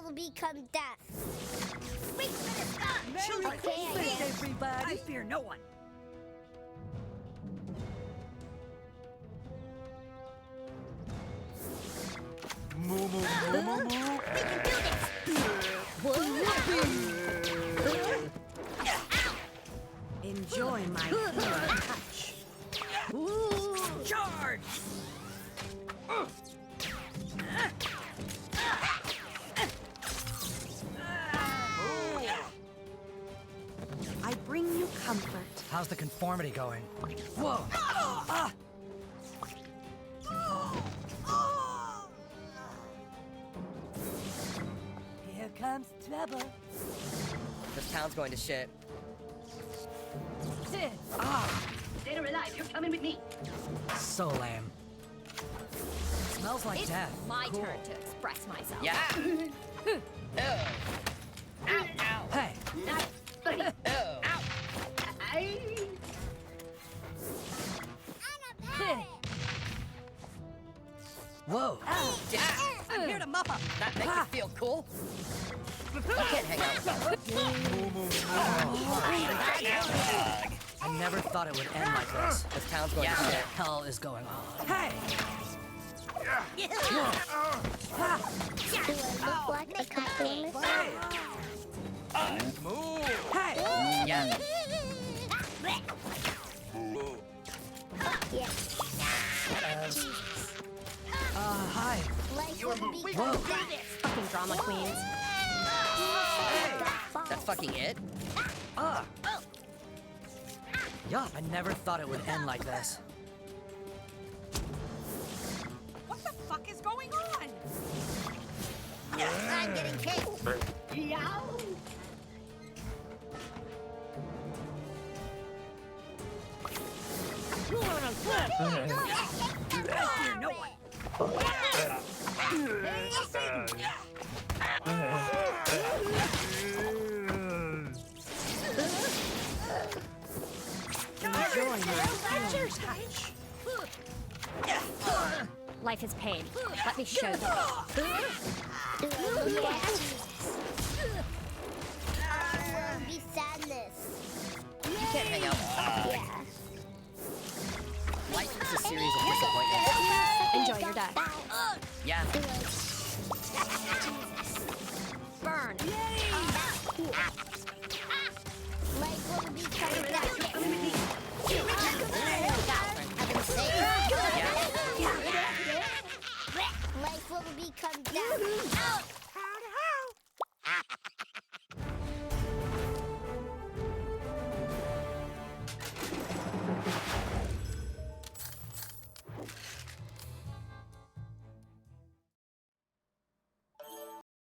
will become death. Wait for the stop! Merry Christmas, everybody! I fear no one. We can do this! Enjoy my healing touch. Charge! I bring you comfort. How's the conformity going? Whoa! Here comes trouble. This town's going to shit. Dead or alive, you're coming with me. So lame. Smells like It's death. my Cool. turn to express myself. Yeah. Ow. Ow. Hey, Buddy. Ow. Ow. whoa. Yeah. I'm here to mop up. That makes you feel cool? I can't hang out. I never thought it would end like this. This town's going to What the shit. hell is going on? Hey! Do I look like a conformist? Move. Hey! Yeah. Hi. Life will become Whoa. death. Fucking drama queens. That's fucking it? Yup. I never thought it would end like this. What the fuck is going on? I'm getting kicked. Yow! I fear no one. Enjoy my healing touch. Life is pain. Let me show you. Do I look like Jesus? I will be sadness. You can't hang out. Yeah. Life is a series of disappointments. Enjoy your day. Yeah. Burn. Life will become death.